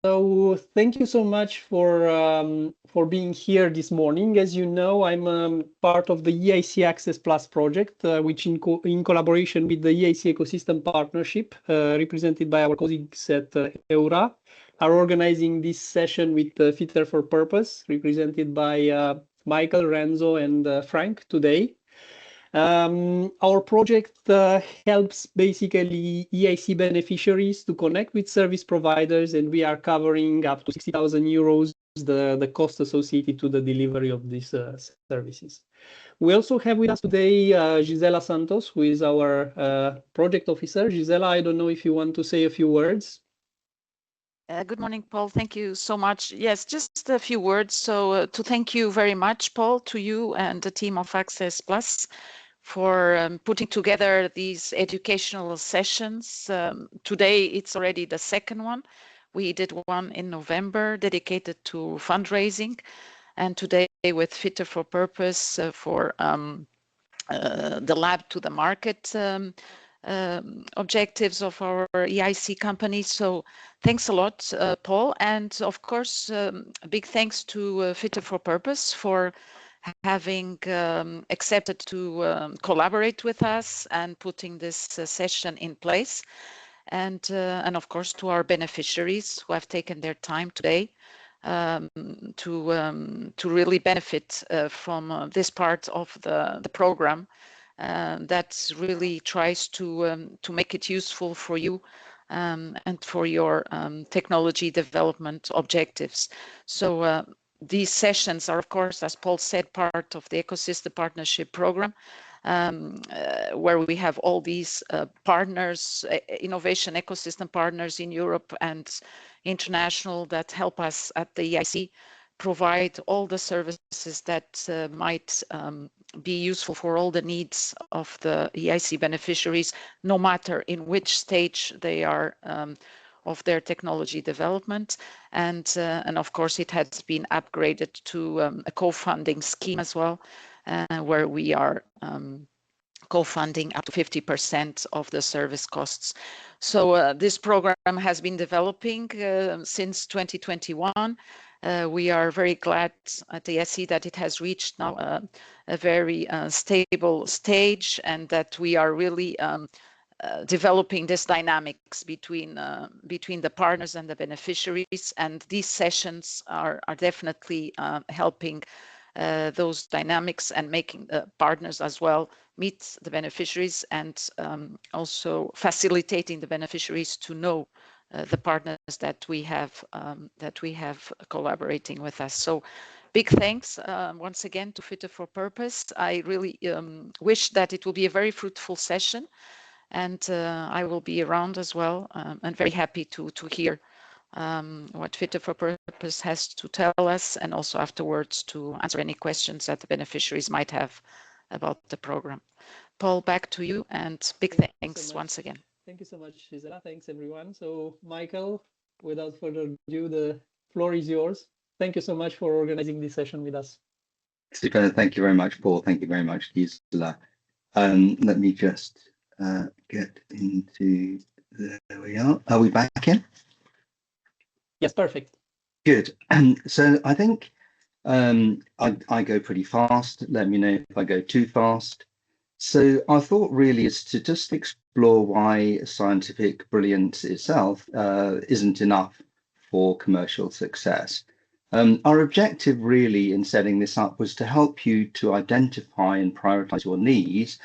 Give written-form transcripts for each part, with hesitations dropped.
So thank you so much for being here this morning. As you know, I'm part of the EIC Access Plus project, which in collaboration with the EIC Ecosystem Partnership, represented by our colleagues at EURA, are organizing this session with Fitter for Purpose, represented by Michael, Renzo, and Frank today. Our project helps basically EIC beneficiaries to connect with service providers, and we are covering up to 60,000 euros the cost associated to the delivery of these services. We also have with us today Gisela Santos, who is our project officer. Gisela, I don't know if you want to say a few words. Good morning, Paul. Thank you so much. Yes, just a few words. So to thank you very much, Paul, to you and the team of Access Plus for putting together these educational sessions. Today, it's already the second one. We did one in November dedicated to fundraising, and today with Fitter for Purpose for the lab to the market objectives of our EIC companies. So thanks a lot, Paul. And of course, a big thanks to Fitter for Purpose for having accepted to collaborate with us and putting this session in place. And of course, to our beneficiaries who have taken their time today to really benefit from this part of the program that really tries to make it useful for you and for your technology development objectives. So these sessions are, of course, as Paul said, part of the Ecosystem Partnership Programme, where we have all these partners, innovation ecosystem partners in Europe and international, that help us at the EIC provide all the services that might be useful for all the needs of the EIC beneficiaries, no matter in which stage they are of their technology development. And of course, it has been upgraded to a co-funding scheme as well, where we are co-funding up to 50% of the service costs. So this program has been developing since 2021. We are very glad at the EIC that it has reached now a very stable stage, and that we are really developing this dynamics between the partners and the beneficiaries. And these sessions are definitely helping those dynamics and making the partners as well meet the beneficiaries, and also facilitating the beneficiaries to know the partners that we have collaborating with us. So big thanks once again to Fitter for Purpose. I really wish that it will be a very fruitful session, and I will be around as well, and very happy to hear what Fitter for Purpose has to tell us, and also afterwards to answer any questions that the beneficiaries might have about the program. Paul, back to you, and big thanks once again. Thank you so much, Gisela. Thanks, everyone. So, Michael, without further ado, the floor is yours. Thank you so much for organizing this session with us. Super. Thank you very much, Paul. Thank you very much, Gisela. Let me just get into, there we are. Are we back in? Yes, perfect. Good. So I think I go pretty fast. Let me know if I go too fast. So our thought really is to just explore why scientific brilliance itself isn't enough for commercial success. Our objective really in setting this up was to help you to identify and prioritize your needs,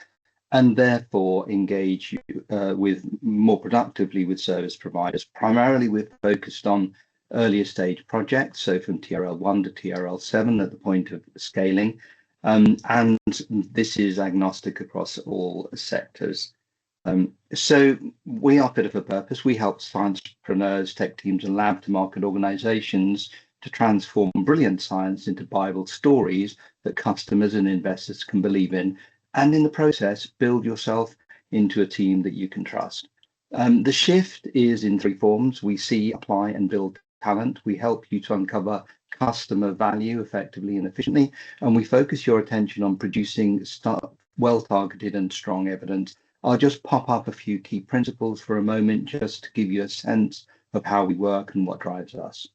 and therefore engage with more productively with service providers. Primarily, we're focused on earlier stage projects, so from TRL1 to TRL7 at the point of scaling. And this is agnostic across all sectors. So we are Fit for Purpose. We help science entrepreneurs, tech teams, and lab to market organizations to transform brilliant science into buyable stories that customers and investors can believe in, and in the process, build yourself into a team that you can trust. The shift is in three forms. We see, apply, and build talent. We help you to uncover customer value effectively and efficiently, and we focus your attention on producing well-targeted and strong evidence. I'll just pop up a few key principles for a moment, just to give you a sense of how we work and what drives us.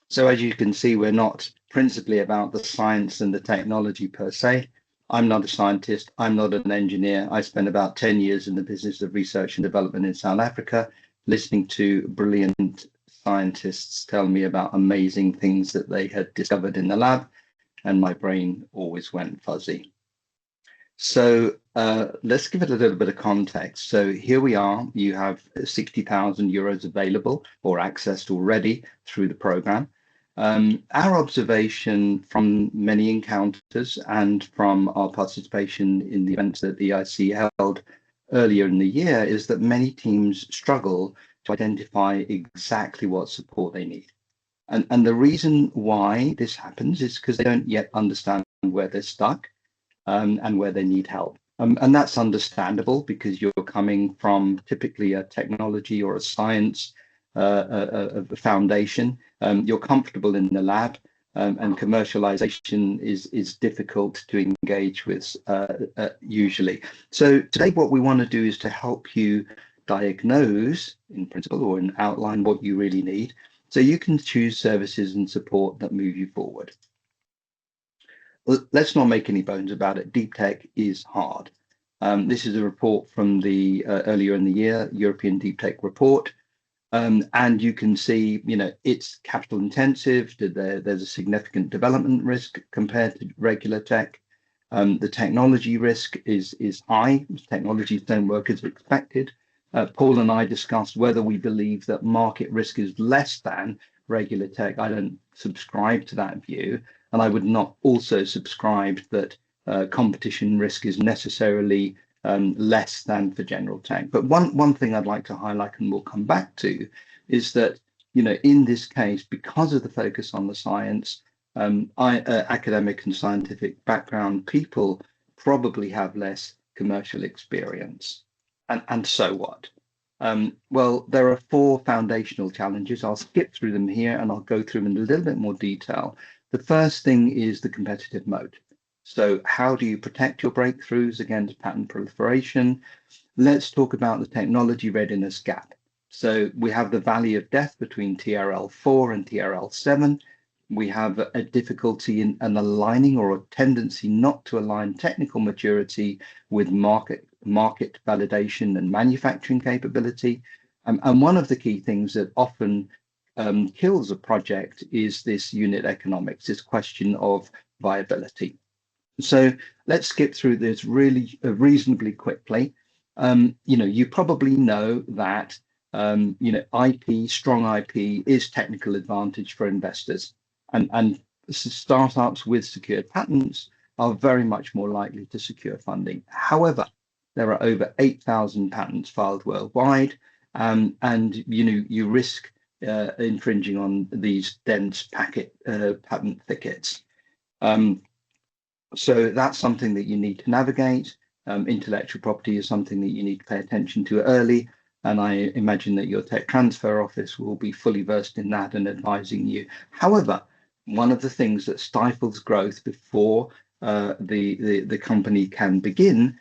So as you can see, we're not principally about the science and the technology per se. I'm not a scientist. I'm not an engineer. I spent about 10 years in the business of research and development in South Africa, listening to brilliant scientists tell me about amazing things that they had discovered in the lab, and my brain always went fuzzy. So let's give it a little bit of context. So here we are. You have 60,000 euros available or accessed already through the program. Our observation from many encounters and from our participation in the events that the EIC held earlier in the year is that many teams struggle to identify exactly what support they need. And the reason why this happens is because they don't yet understand where they're stuck and where they need help. And that's understandable because you're coming from typically a technology or a science a foundation. You're comfortable in the lab, and commercialization is difficult to engage with usually. So today what we want to do is to help you diagnose in principle or in outline what you really need, so you can choose services and support that move you forward. Let's not make any bones about it. Deep tech is hard. This is a report from the earlier in the year European Deep Tech Report. And you can see, it's capital intensive. There's a significant development risk compared to regular tech. The technology risk is high. Technologies don't work as expected. Paul and I discussed whether we believe that market risk is less than regular tech. I don't subscribe to that view. And I would not also subscribe that competition risk is necessarily less than for general tech. But one thing I'd like to highlight, and we'll come back to, is that in this case, because of the focus on the science, academic and scientific background people probably have less commercial experience. And so what? Well, there are 4 foundational challenges. I'll skip through them here and I'll go through them in a little bit more detail. The first thing is the competitive moat. So how do you protect your breakthroughs against patent proliferation? Let's talk about the technology readiness gap. So we have the valley of death between TRL4 and TRL7. We have a difficulty in an aligning or a tendency not to align technical maturity with market validation and manufacturing capability. And one of the key things that often kills a project is this unit economics, this question of viability. So let's skip through this really reasonably quickly. You probably know that IP, strong IP, is technical advantage for investors, and startups with secured patents are very much more likely to secure funding. However, there are over 8,000 patents filed worldwide, and you risk infringing on these dense patent thickets. So that's something that you need to navigate. Intellectual property is something that you need to pay attention to early. And I imagine that your tech transfer office will be fully versed in that and advising you. However, one of the things that stifles growth before the company can begin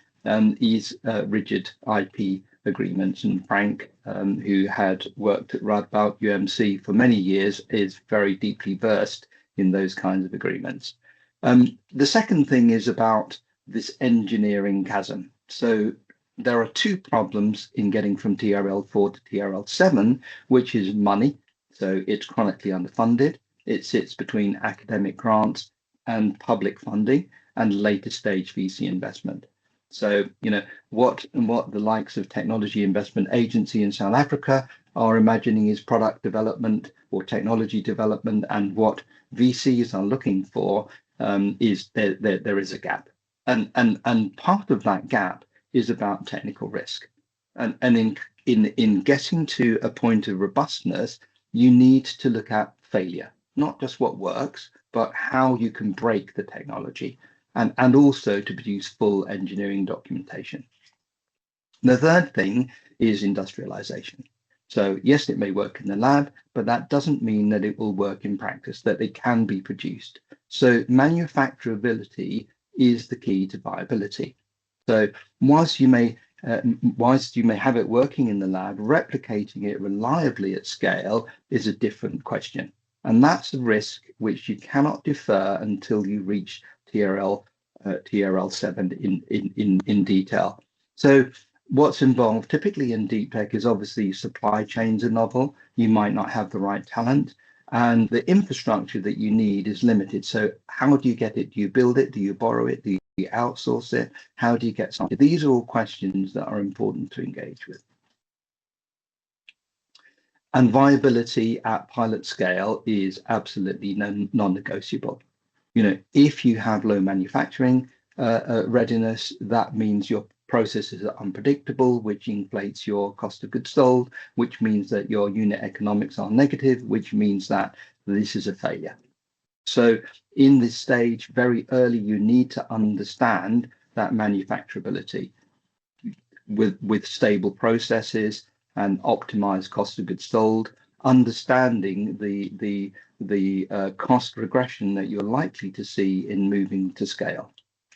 is rigid IP agreements. And Frank, who had worked at Radboud UMC for many years, is very deeply versed in those kinds of agreements. The second thing is about this engineering chasm. So there are 2 problems in getting from TRL4 to TRL7, which is money. So it's chronically underfunded. It sits between academic grants and public funding and later stage VC investment. So, what the likes of Technology Investment Agency in South Africa are imagining is product development or technology development, and what VCs are looking for is there is a gap, and part of that gap is about technical risk, and in getting to a point of robustness, you need to look at failure, not just what works, but how you can break the technology, and also to produce full engineering documentation. The third thing is industrialization. So yes, it may work in the lab, but that doesn't mean that it will work in practice, that it can be produced. So manufacturability is the key to viability. So whilst you may have it working in the lab, replicating it reliably at scale is a different question. And that's a risk which you cannot defer until you reach TRL7 in detail. So what's involved typically in deep tech is obviously supply chains are novel. You might not have the right talent, and the infrastructure that you need is limited. So how do you get it? Do you build it? Do you borrow it? Do you outsource it? How do you get started? These are all questions that are important to engage with. And viability at pilot scale is absolutely non-negotiable. You know, if you have low manufacturing readiness, that means your processes are unpredictable, which inflates your cost of goods sold, which means that your unit economics are negative, which means that this is a failure. So in this stage, very early, you need to understand that manufacturability with stable processes and optimized cost of goods sold, understanding the cost regression that you're likely to see in moving to scale.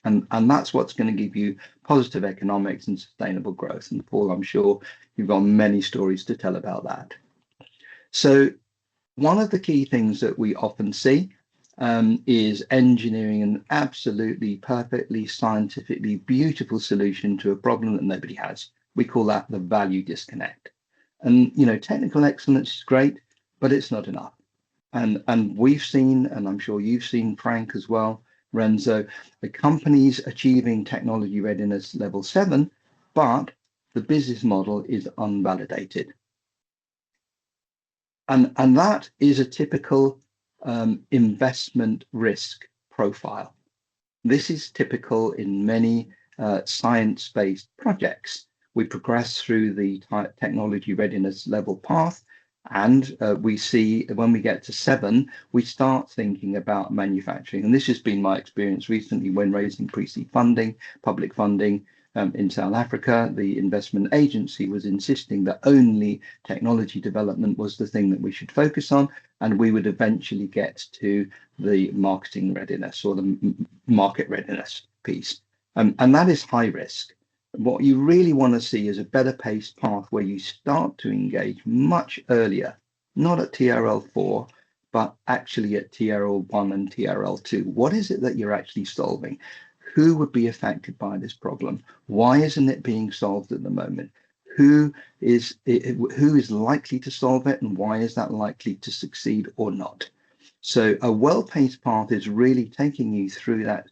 And that's what's going to give you positive economics and sustainable growth. And Paul, I'm sure you've got many stories to tell about that. So one of the key things that we often see is engineering an absolutely perfectly scientifically beautiful solution to a problem that nobody has. We call that the value disconnect. And you know, technical excellence is great, but it's not enough. And we've seen, and I'm sure you've seen, Frank, as well, Renzo, the companies achieving technology readiness level 7, but the business model is unvalidated. And that is a typical investment risk profile. This is typical in many science-based projects. We progress through the technology readiness level path, and we see when we get to 7, we start thinking about manufacturing. And this has been my experience recently when raising pre-seed funding, public funding. In South Africa, the investment agency was insisting that only technology development was the thing that we should focus on, and we would eventually get to the marketing readiness or the market readiness piece. And that is high risk. What you really want to see is a better paced path where you start to engage much earlier, not at TRL4, but actually at TRL1 and TRL2. What is it that you're actually solving? Who would be affected by this problem? Why isn't it being solved at the moment? Who is likely to solve it, and why is that likely to succeed or not? So a well-paced path is really taking you through that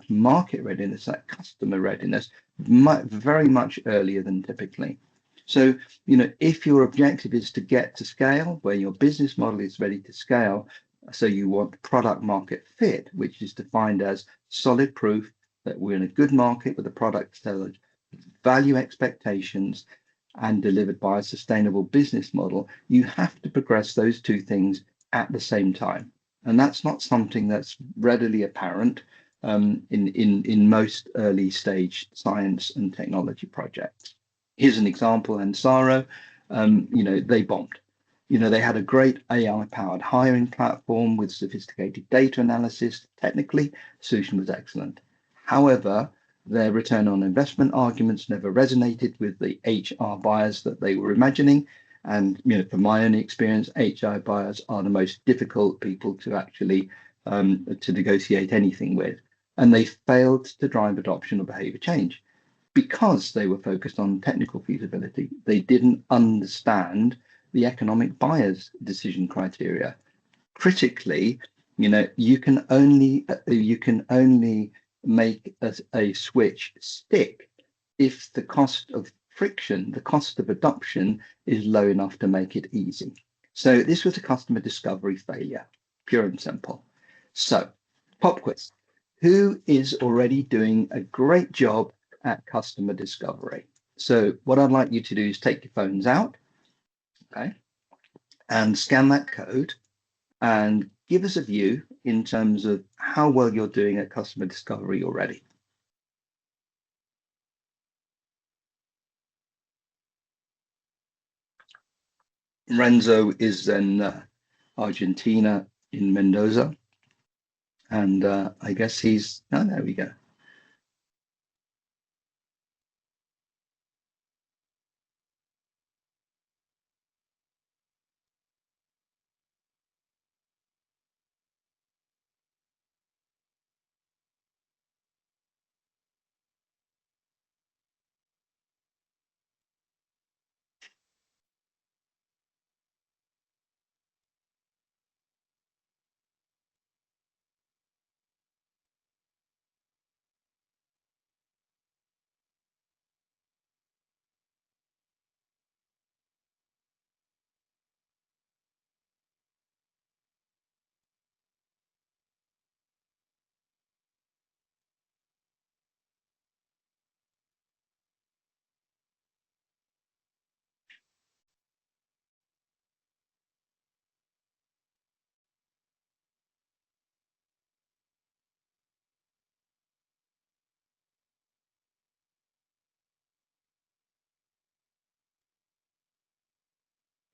market readiness, that customer readiness, very much earlier than typically. So, you know, if your objective is to get to scale, where your business model is ready to scale, so you want product market fit, which is defined as solid proof that we're in a good market with a product tailored value expectations and delivered by a sustainable business model, you have to progress those two things at the same time. And that's not something that's readily apparent in most early stage science and technology projects. Here's an example, Ansaro, you know, they bombed. You know, they had a great AI-powered hiring platform with sophisticated data analysis. Technically, the solution was excellent. However, their return on investment arguments never resonated with the HR buyers that they were imagining. And, you know, from my own experience, HR buyers are the most difficult people to actually to negotiate anything with. And they failed to drive adoption or behavior change because they were focused on technical feasibility. They didn't understand the economic buyer's decision criteria. Critically, you know, you can only make a switch stick if the cost of friction, the cost of adoption, is low enough to make it easy. So this was a customer discovery failure, pure and simple. So, pop quiz. Who is already doing a great job at customer discovery? So what I'd like you to do is take your phones out, okay, and scan that code and give us a view in terms of how well you're doing at customer discovery already. Renzo is in Argentina, in Mendoza. And I guess he's, oh, there we go.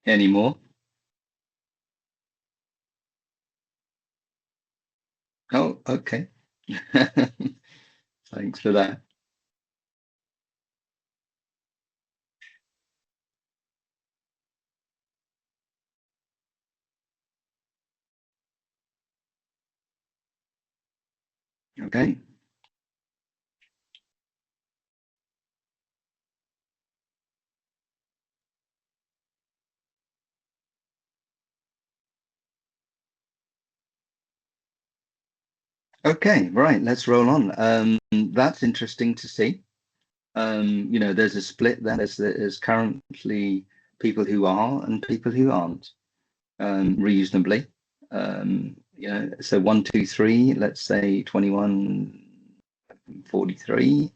Any more? Oh, okay. Thanks for that. Okay. Okay, right, let's roll on. That's interesting to see. You know, there's a split there. There's currently people who are and people who aren't, reasonably. You know, so 1, 2, 3, let's say 21, 43,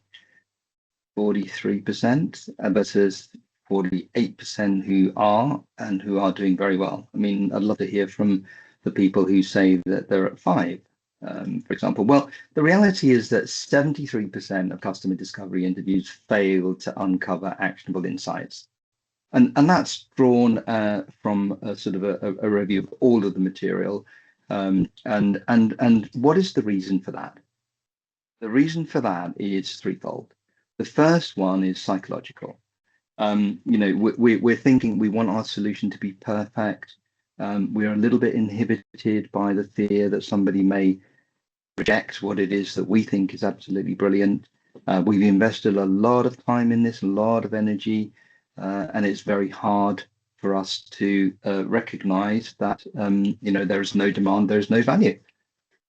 43%, but there's 48% who are and who are doing very well. I mean, I'd love to hear from the people who say that they're at 5. For example, well, the reality is that 73% of customer discovery interviews fail to uncover actionable insights. And that's drawn from a sort of a review of all of the material. And what is the reason for that? The reason for that is threefold. The first one is psychological. You know, we're thinking we want our solution to be perfect. We're a little bit inhibited by the fear that somebody may reject what it is that we think is absolutely brilliant. We've invested a lot of time in this, a lot of energy, and it's very hard for us to recognize that, you know, there is no demand, there's no value.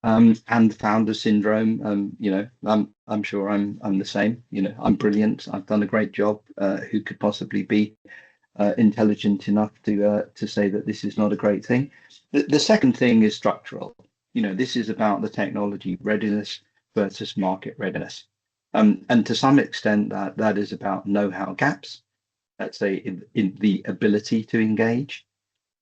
And founder syndrome, you know, I'm sure I'm the same. You know, I'm brilliant, I've done a great job. Who could possibly be intelligent enough to say that this is not a great thing? The second thing is structural. You know, this is about the technology readiness versus market readiness. And to some extent that is about know-how gaps, let's say in the ability to engage,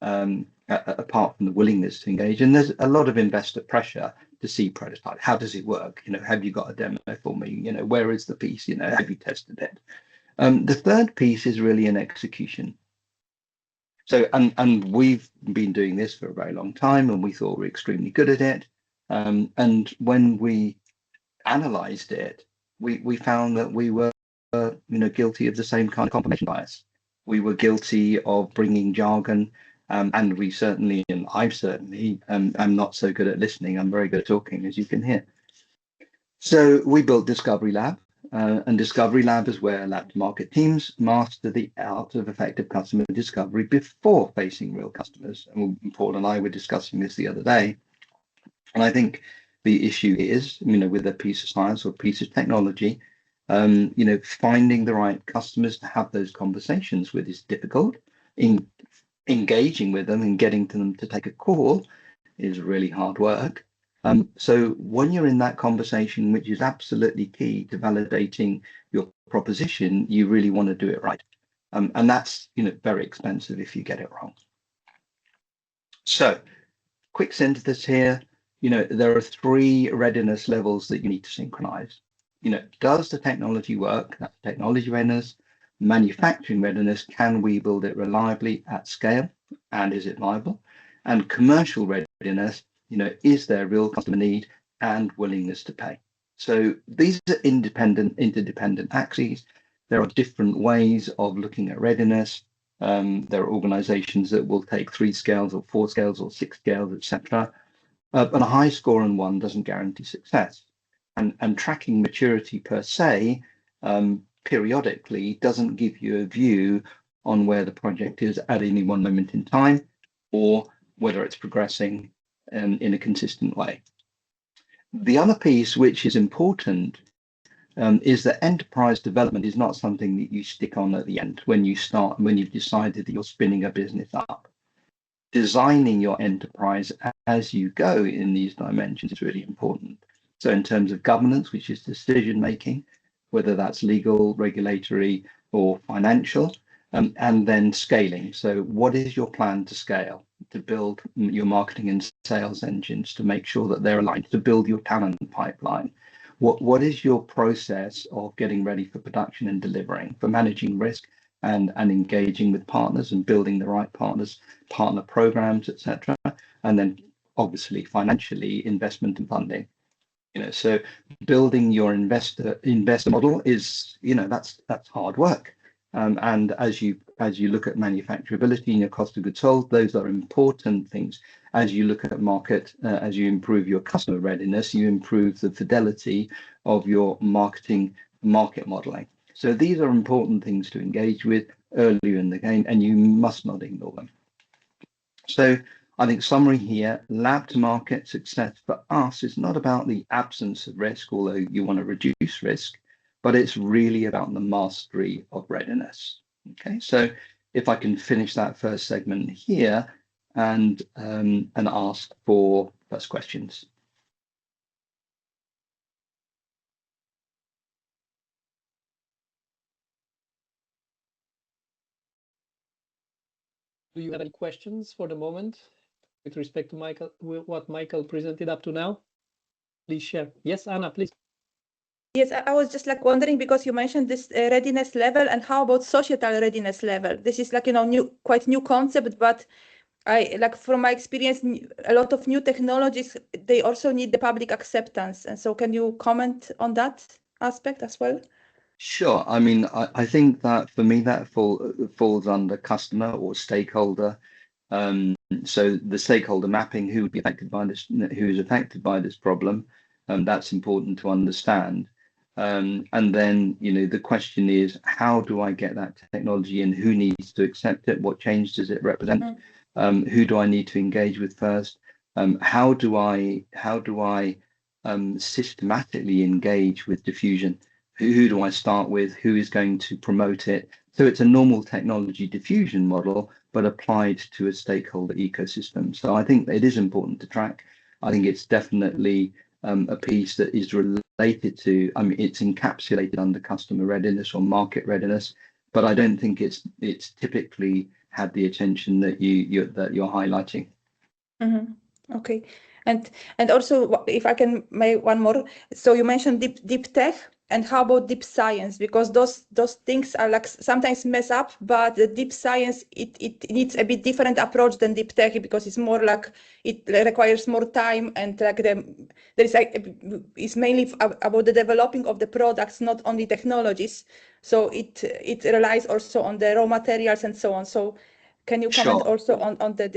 apart from the willingness to engage. And there's a lot of investor pressure to see prototype. How does it work? You know, have you got a demo for me? You know, where is the piece? You know, have you tested it? The third piece is really an execution. So, and we've been doing this for a very long time, and we thought we're extremely good at it. And when we analyzed it, we found that we were, you know, guilty of the same kind of confirmation bias. We were guilty of bringing jargon, and we certainly, and I've certainly, I'm not so good at listening. I'm very good at talking, as you can hear. So we built Discovery Lab. And Discovery Lab is where lab to market teams master the art of effective customer discovery before facing real customers. And Paul and I were discussing this the other day. And I think the issue is, you know, with a piece of science or piece of technology, you know, finding the right customers to have those conversations with is difficult. Engaging with them and getting to them to take a call is really hard work. So when you're in that conversation, which is absolutely key to validating your proposition, you really want to do it right. And that's, you know, very expensive if you get it wrong. So quick synthesis here, you know, there are 3 readiness levels that you need to synchronize. You know, does the technology work? That's technology readiness. manufacturing readiness, can we build it reliably at scale, and is it viable? And commercial readiness, is there real customer need and willingness to pay? So these are interdependent axes. There are different ways of looking at readiness. There are organizations that will take 3 scales or 4 scales or 6 scales, etc. But a high score on one doesn't guarantee success. And tracking maturity per se, periodically, doesn't give you a view on where the project is at any one moment in time, or whether it's progressing in a consistent way. The other piece which is important is that enterprise development is not something that you stick on at the end when you've decided that you're spinning a business up. Designing your enterprise as you go in these dimensions is really important. So in terms of governance, which is decision making, whether that's legal, regulatory, or financial, and then scaling. So what is your plan to scale, to build your marketing and sales engines, to make sure that they're aligned, to build your talent pipeline? What is your process of getting ready for production and delivering, for managing risk and engaging with partners and building the right partner programs, etc. And then obviously financially, investment and funding. So building your investor model is, that's hard work. And as you look at manufacturability and your cost of goods sold, those are important things. As you look at market, as you improve your customer readiness, you improve the fidelity of your market modeling. So these are important things to engage with earlier in the game, and you must not ignore them. So I think summary here, lab to market success for us is not about the absence of risk, although you want to reduce risk, but it's really about the mastery of readiness. Okay, so if I can finish that first segment here and ask for first questions. Do you have any questions for the moment with respect to what Michael presented up to now? Please share. Yes, Anna, please. Yes, I was just wondering, because you mentioned this readiness level, and how about societal readiness level? This is quite new concept, but from my experience, a lot of new technologies, they also need the public acceptance. And so can you comment on that aspect as well? Sure. I mean, I think that for me, that falls under customer or stakeholder. So the stakeholder mapping, who would be affected by this, who is affected by this problem, that's important to understand. And then, the question is, how do I get that technology in? Who needs to accept it? What change does it represent? Who do I need to engage with first? How do I systematically engage with diffusion? Who do I start with? Who is going to promote it? So it's a normal technology diffusion model, but applied to a stakeholder ecosystem. So I think it is important to track. I think it's definitely a piece that is related to, it's encapsulated under customer readiness or market readiness, but I don't think it's typically had the attention that you're highlighting. Okay, and also, if I can make one more. So you mentioned deep tech, and how about deep science? Because those things are sometimes mess up, but the deep science, it needs a bit different approach than deep tech, because it's more it requires more time, and it's mainly about the developing of the products, not only technologies. So it relies also on the raw materials and so on. So can you comment also on the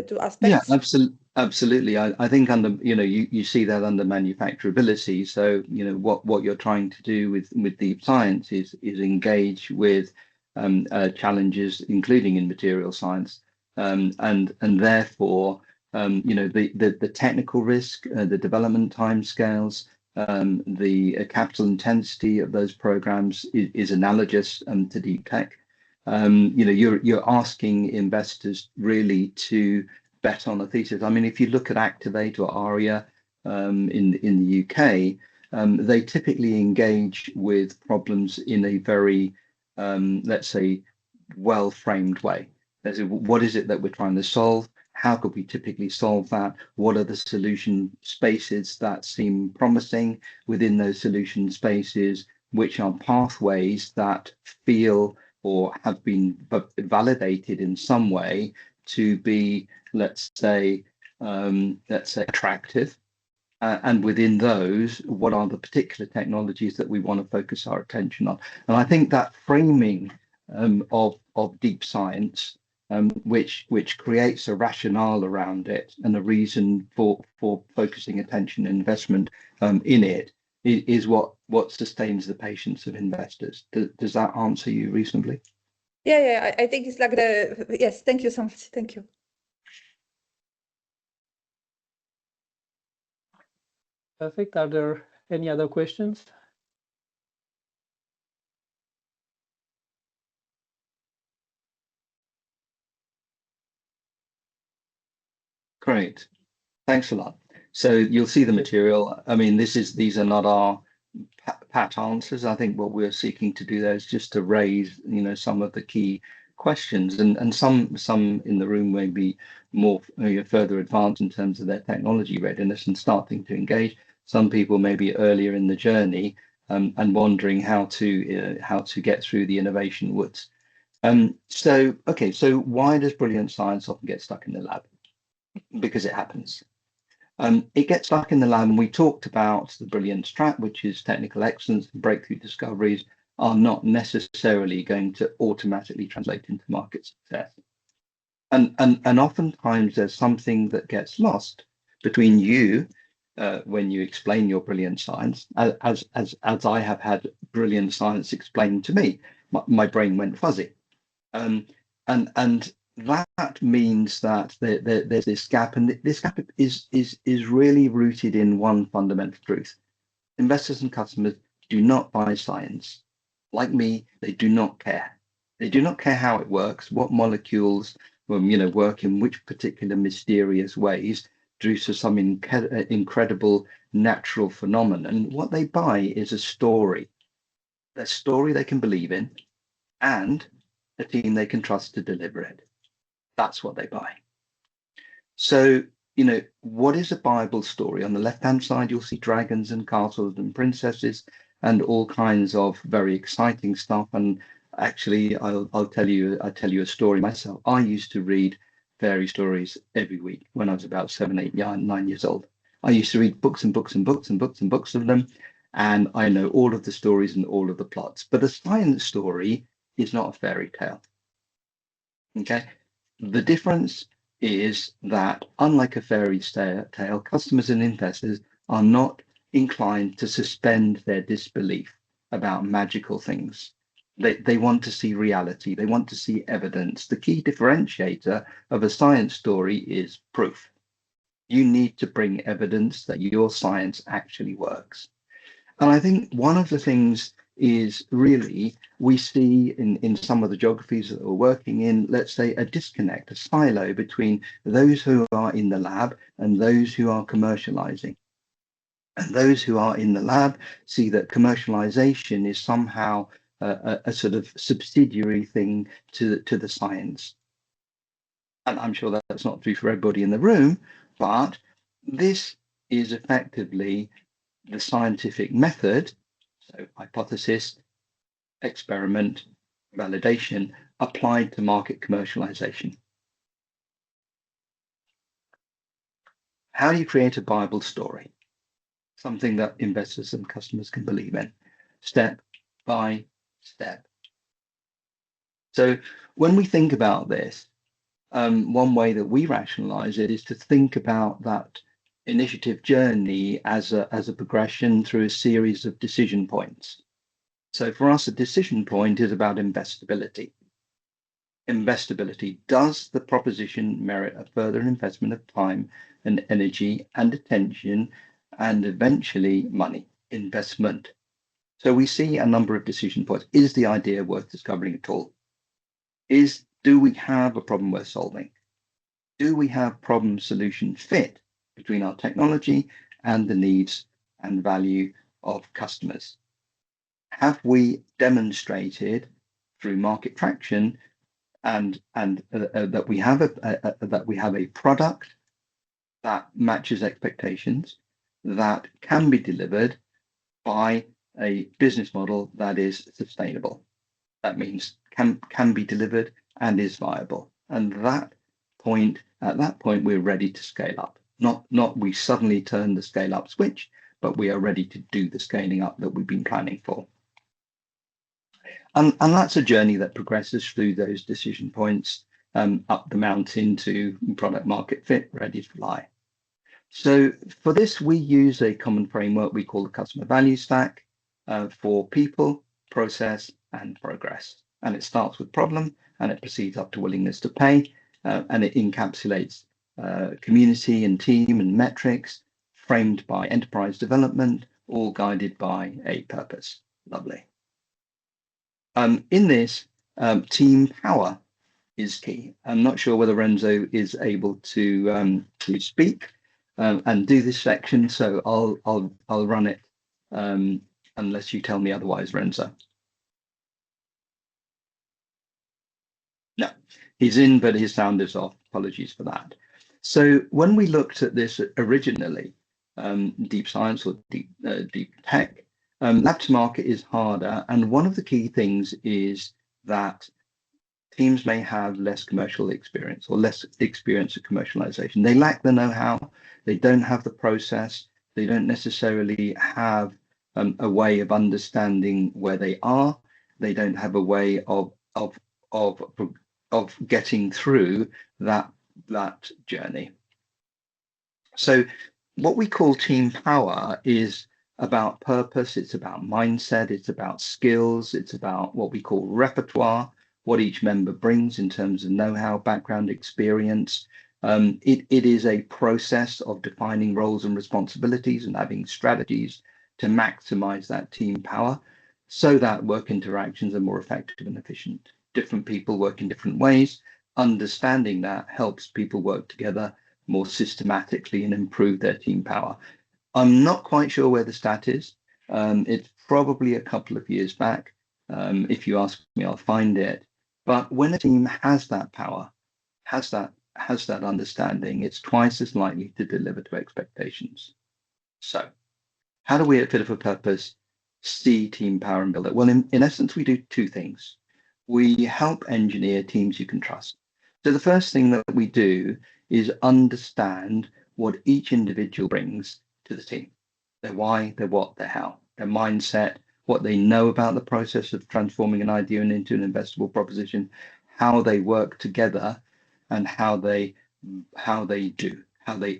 two aspects? Yeah, absolutely. I think under, you see that under manufacturability. So, what you're trying to do with deep science is engage with challenges, including in material science, and therefore, the technical risk, the development timescales, the capital intensity of those programs is analogous to deep tech. You're asking investors really to bet on a thesis. I mean, if you look at Activate or ARIA in the UK, they typically engage with problems in a very, let's say, well-framed way. What is it that we're trying to solve? How could we typically solve that? What are the solution spaces that seem promising? Within those solution spaces, which are pathways that feel or have been validated in some way to be, let's say, attractive. And within those, what are the particular technologies that we want to focus our attention on? And I think that framing of deep science, which creates a rationale around it and a reason for focusing attention and investment in it, is what sustains the patience of investors. Does that answer you reasonably? Yeah, I think it's like yes, thank you so much. Thank you. Perfect. Are there any other questions? Great. Thanks a lot. So you'll see the material. I mean, these are not our pat answers. I think what we're seeking to do there is just to raise, some of the key questions, and some in the room may be more further advanced in terms of their technology readiness and starting to engage. Some people may be earlier in the journey and wondering how to get through the innovation woods. So why does brilliant science often get stuck in the lab? Because it happens. It gets stuck in the lab, and we talked about the brilliant strat, which is technical excellence, and breakthrough discoveries are not necessarily going to automatically translate into market success. And oftentimes there's something that gets lost between you when you explain your brilliant science, as I have had brilliant science explained to me. My brain went fuzzy, and that means that there's this gap, and this gap is really rooted in one fundamental truth. Investors and customers do not buy science. Like me, they do not care. They do not care how it works, what molecules work in which particular mysterious ways due to some incredible natural phenomenon. What they buy is a story they can believe in, and a team they can trust to deliver it. That's what they buy. So, what is a buyable story? On the left-hand side, you'll see dragons and castles and princesses and all kinds of very exciting stuff. And actually, I'll tell you a story myself. I used to read fairy stories every week when I was about 7, 8, 9 years old. I used to read books and books and books and books and books of them, and I know all of the stories and all of the plots. But a science story is not a fairy tale. Okay. The difference is that, unlike a fairy tale, customers and investors are not inclined to suspend their disbelief about magical things. They want to see reality. They want to see evidence. The key differentiator of a science story is proof. You need to bring evidence that your science actually works. And I think one of the things is really, we see in some of the geographies that we're working in, let's say, a disconnect, a silo between those who are in the lab and those who are commercializing. And those who are in the lab see that commercialization is somehow a sort of subsidiary thing to the science. And I'm sure that's not true for everybody in the room, but this is effectively the scientific method. So hypothesis, experiment, validation, applied to market commercialization. How do you create a buyable story? Something that investors and customers can believe in, step by step. So when we think about this, one way that we rationalize it is to think about that initiative journey as a progression through a series of decision points. So for us, a decision point is about investability. Investability, does the proposition merit a further investment of time and energy and attention and eventually money, investment? So we see a number of decision points. Is the idea worth discovering at all? Do we have a problem worth solving? Do we have problem solution fit between our technology and the needs and value of customers? Have we demonstrated through market traction and that we have a product that matches expectations, that can be delivered by a business model that is sustainable. That means can be delivered and is viable. And at that point, we're ready to scale up. Not we suddenly turn the scale up switch, but we are ready to do the scaling up that we've been planning for. And that's a journey that progresses through those decision points, up the mountain to product market fit, ready to fly. So for this, we use a common framework we call the customer value stack for people, process, and progress. And it starts with problem, and it proceeds up to willingness to pay, and it encapsulates community and team and metrics, framed by enterprise development, all guided by a purpose. Lovely. In this, team power is key. I'm not sure whether Renzo is able to speak and do this section, so I'll run it unless you tell me otherwise, Renzo. No, he's in, but his sound is off. Apologies for that. So when we looked at this originally, deep science or deep tech, lab to market is harder. And one of the key things is that teams may have less commercial experience or less experience of commercialization. They lack the know-how. They don't have the process. They don't necessarily have a way of understanding where they are. They don't have a way of getting through that journey. So what we call team power is about purpose, it's about mindset, it's about skills, it's about what we call repertoire, what each member brings in terms of know-how, background, experience. It is a process of defining roles and responsibilities and having strategies to maximize that team power so that work interactions are more effective and efficient. Different people work in different ways. Understanding that helps people work together more systematically and improve their team power. I'm not quite sure where the stat is. It's probably a couple of years back. If you ask me, I'll find it. But when a team has that power, has that understanding, it's twice as likely to deliver to expectations. So how do we at Fit for Purpose see team power and build it? Well, in essence, we do two things. We help engineer teams you can trust. So the first thing that we do is understand what each individual brings to the team, their why, their what, their how, their mindset, what they know about the process of transforming an idea into an investable proposition, how they work together, and how they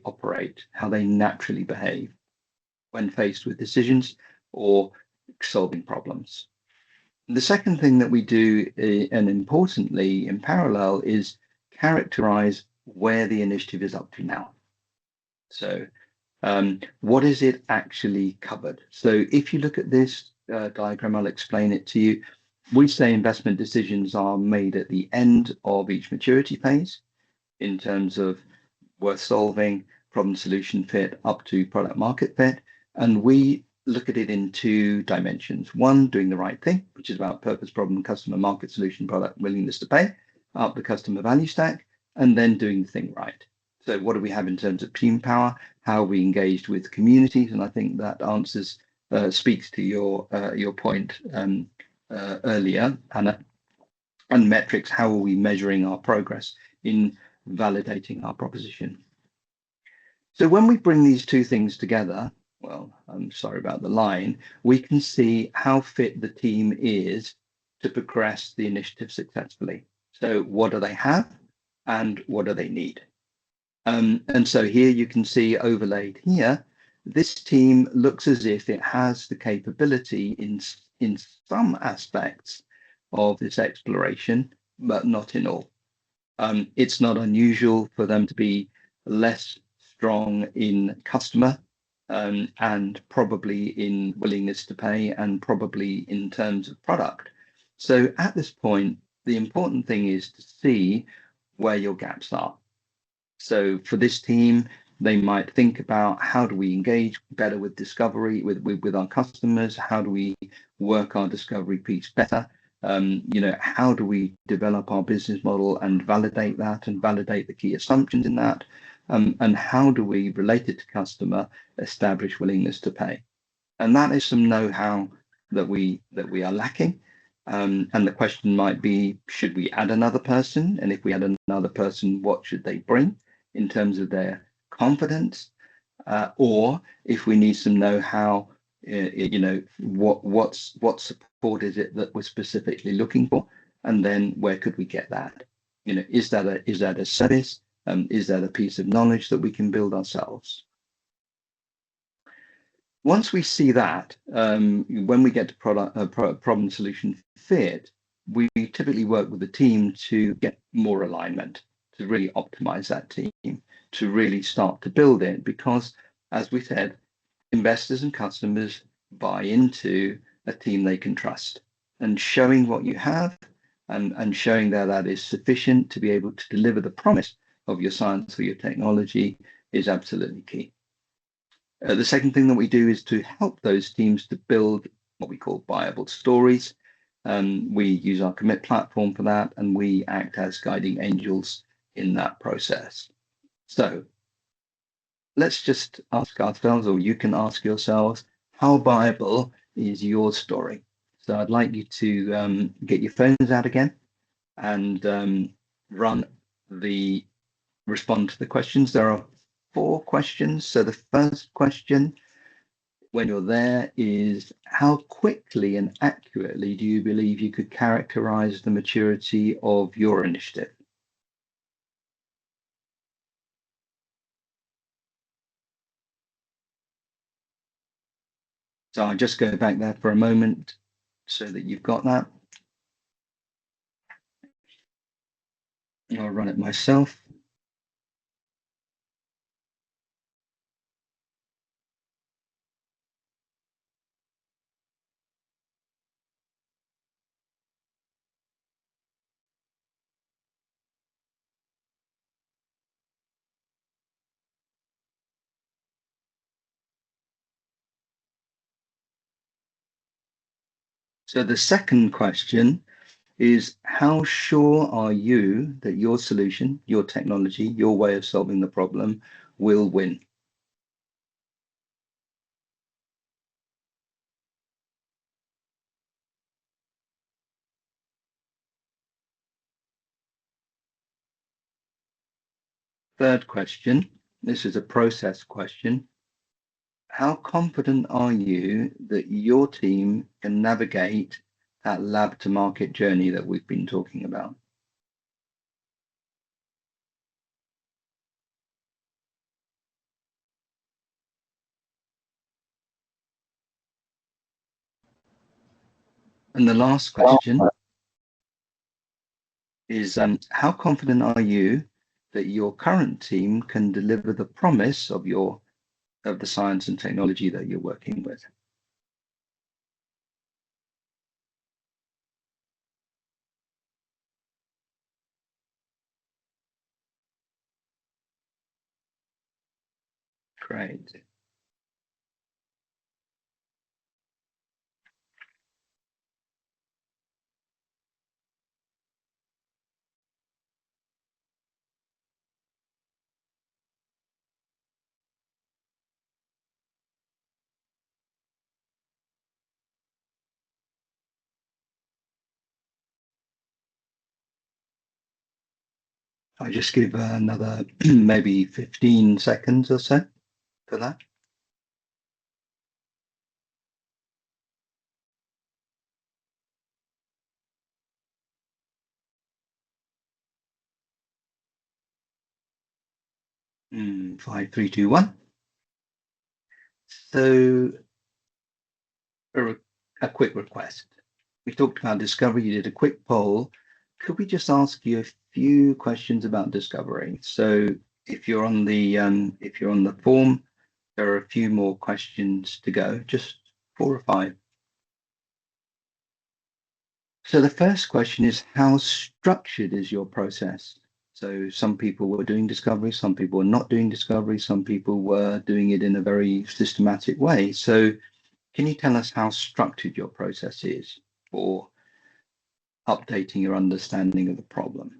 operate, how they naturally behave when faced with decisions or solving problems. The second thing that we do, and importantly in parallel, is characterize where the initiative is up to now. So what is it actually covered? So if you look at this diagram, I'll explain it to you. We say investment decisions are made at the end of each maturity phase in terms of worth solving, problem solution fit, up to product market fit. And we look at it in two dimensions. One, doing the right thing, which is about purpose, problem, customer, market, solution, product, willingness to pay, up the customer value stack, and then doing the thing right. So what do we have in terms of team power? How are we engaged with communities? And I think that answers, speaks to your point earlier, Anna. And metrics, how are we measuring our progress in validating our proposition? So when we bring these two things together, well, I'm sorry about the line, we can see how fit the team is to progress the initiative successfully. So what do they have and what do they need? And so here you can see overlaid here, this team looks as if it has the capability in some aspects of this exploration, but not in all. It's not unusual for them to be less strong in customer and probably in willingness to pay and probably in terms of product. So at this point, the important thing is to see where your gaps are. So for this team, they might think about how do we engage better with discovery with our customers? How do we work our discovery piece better? How do we develop our business model and validate that and validate the key assumptions in that? And how do we, related to customer, establish willingness to pay? And that is some know-how that we are lacking. And the question might be, should we add another person? And if we add another person, what should they bring in terms of their confidence? Or if we need some know-how, you know, what support is it that we're specifically looking for? And then where could we get that? You know, is that a service? Is that a piece of knowledge that we can build ourselves? Once we see that, when we get to problem solution fit, we typically work with the team to get more alignment, to really optimize that team, to really start to build it. Because, as we said, investors and customers buy into a team they can trust. And showing what you have and showing that is sufficient to be able to deliver the promise of your science or your technology is absolutely key. The second thing that we do is to help those teams to build what we call buyable stories. We use our commit platform for that, and we act as guiding angels in that process. So let's just ask ourselves, or you can ask yourselves, how buyable is your story? So I'd like you to get your phones out again and respond to the questions. There are 4 questions. So the first question, when you're there, is how quickly and accurately do you believe you could characterize the maturity of your initiative? So I'll just go back there for a moment so that you've got that. I'll run it myself. So the second question is, how sure are you that your solution, your technology, your way of solving the problem will win? Third question, this is a process question. How confident are you that your team can navigate that lab to market journey that we've been talking about? And the last question is, how confident are you that your current team can deliver the promise of the science and technology that you're working with? Great. I just give another maybe 15 seconds or so for that. Five, three, two, one. So a quick request. We talked about discovery. You did a quick poll. Could we just ask you a few questions about discovery? So if you're on the form, there are a few more questions to go, just 4 or 5. So the first question is, how structured is your process? So some people were doing discovery, some people were not doing discovery, some people were doing it in a very systematic way. So can you tell us how structured your process is for updating your understanding of the problem?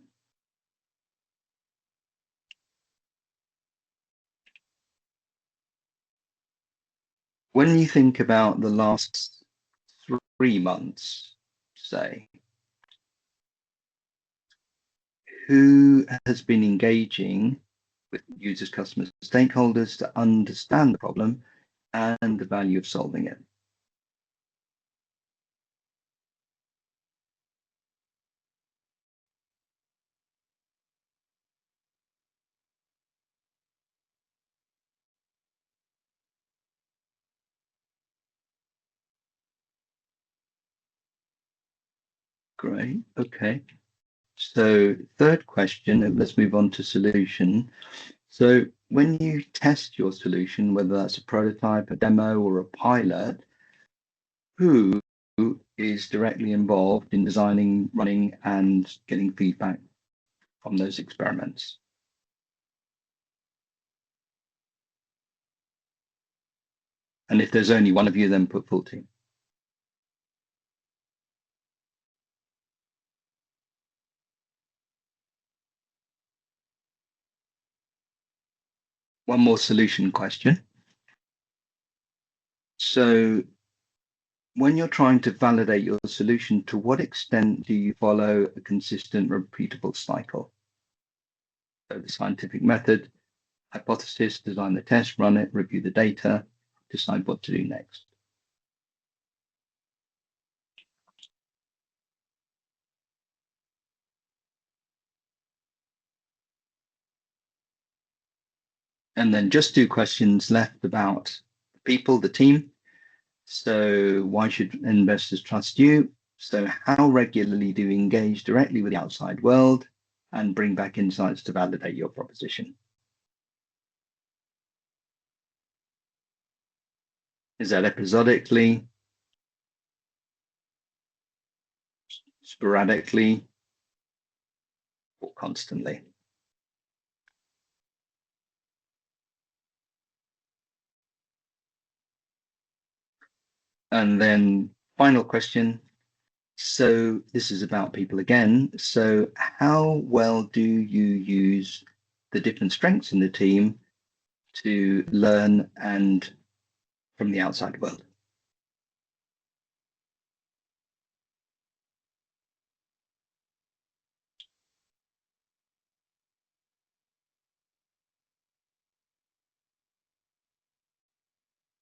When you think about the last 3 months, say, who has been engaging with users, customers, stakeholders to understand the problem and the value of solving it? Great. Okay. So third question, and let's move on to solution. So when you test your solution, whether that's a prototype, a demo, or a pilot, who is directly involved in designing, running, and getting feedback from those experiments? And if there's only one of you, then put full team. One more solution question. So when you're trying to validate your solution, to what extent do you follow a consistent, repeatable cycle? So the scientific method, hypothesis, design the test, run it, review the data, decide what to do next. And then just 2 questions left about people, the team. So why should investors trust you? So how regularly do you engage directly with the outside world and bring back insights to validate your proposition? Is that episodically, sporadically, or constantly? And then final question. So this is about people again. So how well do you use the different strengths in the team to learn and from the outside world?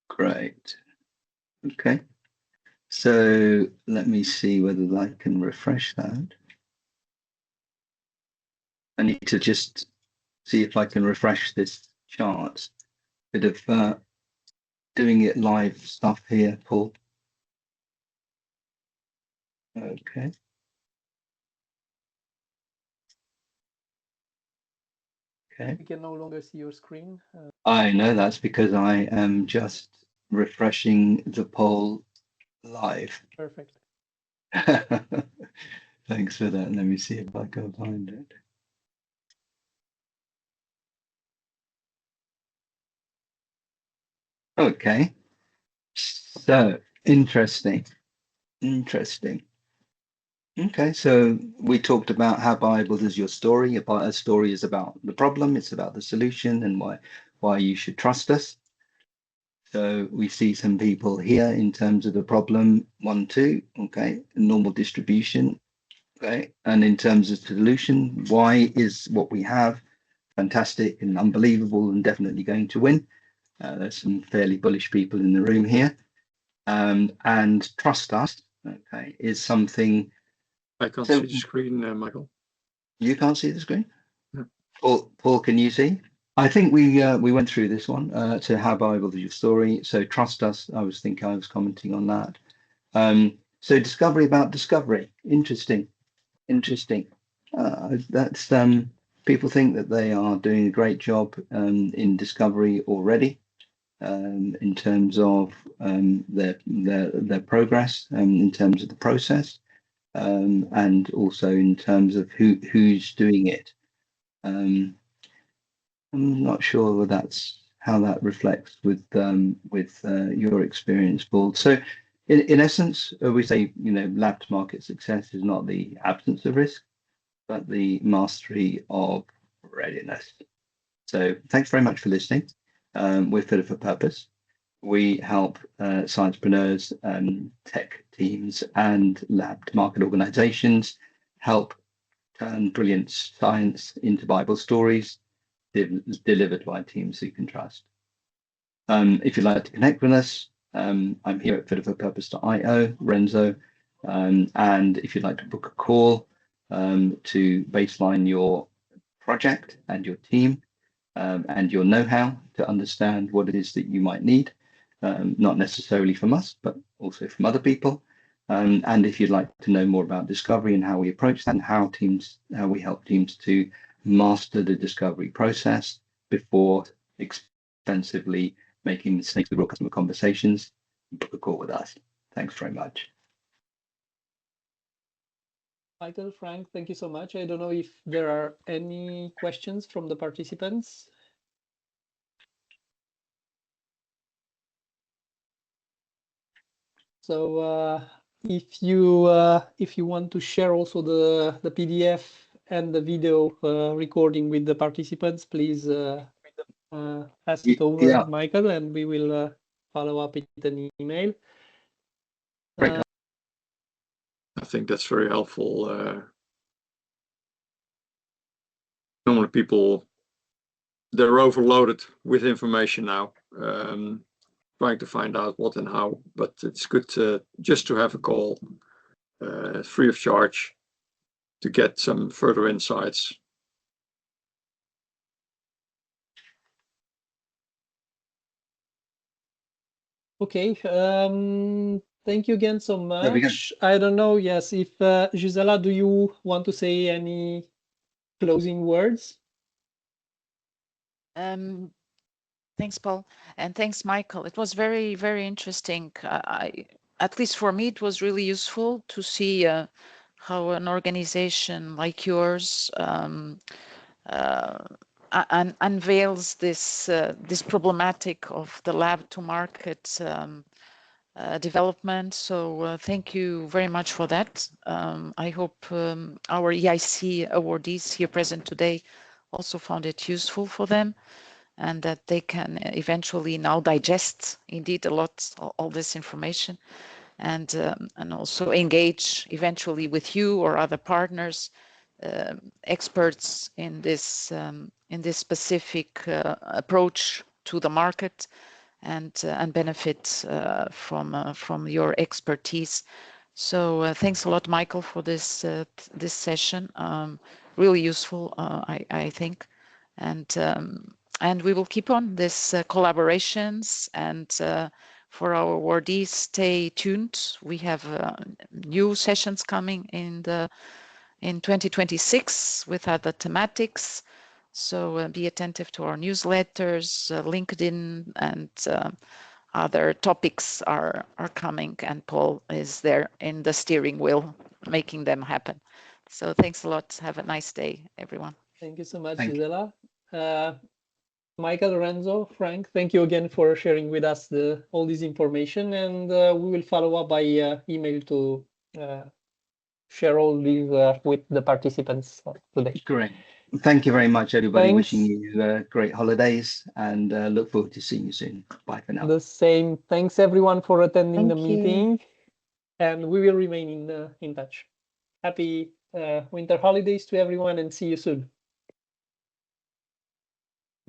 Great. Okay. So let me see whether I can refresh that. I need to just see if I can refresh this chart. Bit of doing it live stuff here, Paul. Okay. Okay. We can no longer see your screen. I know that's because I am just refreshing the poll live. Perfect. Thanks for that. Let me see if I can find it. Okay. So interesting. Okay, so we talked about how buyable is your story. A story is about the problem, it's about the solution, and why you should trust us. So we see some people here in terms of the problem 1, 2, okay, normal distribution, okay, and in terms of solution, why is what we have fantastic and unbelievable and definitely going to win. There's some fairly bullish people in the room here, and trust us, okay, is something. I can't see the screen, Michael. You can't see the screen? No. Paul, can you see? I think we went through this one. So how buyable is your story? So trust us. I was commenting on that. So discovery about discovery. Interesting. That's people think that they are doing a great job in discovery already. In terms of their progress, in terms of the process. And also in terms of who's doing it. I'm not sure whether that's how that reflects with your experience, Paul. So in essence, we say, lab to market success is not the absence of risk, but the mastery of readiness. So thanks very much for listening. We're fit for purpose. we help sciencepreneurs, tech teams, and lab market organizations help turn brilliant science into Bible stories delivered by teams who can trust. If you'd like to connect with us, I'm here at fitforpurpose.io, Renzo, and if you'd like to book a call to baseline your project and your team and your know-how to understand what it is that you might need, not necessarily from us, but also from other people. And if you'd like to know more about discovery and how we approach that and how we help teams to master the discovery process before expensively making mistakes with real customer conversations, book a call with us. Thanks very much. Michael, Frank, thank you so much. I don't know if there are any questions from the participants. So if you want to share also the PDF and the video recording with the participants, please pass it over, Michael, and we will follow up with an email. I think that's very helpful. Normally people, they're overloaded with information now, trying to find out what and how, but it's good just to have a call free of charge to get some further insights. Okay, thank you again so much. I don't know, yes, if Gisela, do you want to say any closing words? Thanks, Paul, and thanks, Michael. It was very, very interesting. At least for me, it was really useful to see how an organization like yours unveils this problematic of the lab to market development. So thank you very much for that. I hope our EIC awardees here present today also found it useful for them, and that they can eventually now digest indeed a lot all this information, and also engage eventually with you or other partners, experts in this specific approach to the market, and benefit from your expertise. So thanks a lot, Michael, for this session. Really useful, I think, and we will keep on this collaborations, and for our awardees, stay tuned. We have new sessions coming in 2026 with other thematics. So be attentive to our newsletters, LinkedIn, and other topics are coming, and Paul is there in the steering wheel, making them happen. So thanks a lot. Have a nice day, everyone. Thank you so much, Gisela. Michael, Renzo, Frank, thank you again for sharing with us all this information, and we will follow up by email to share all these with the participants today. Great. Thank you very much, everybody. Thanks. Wishing you great holidays, and look forward to seeing you soon. Bye for now. The same. Thanks, everyone, for attending the meeting, and we will remain in touch. Happy winter holidays to everyone, and see you soon.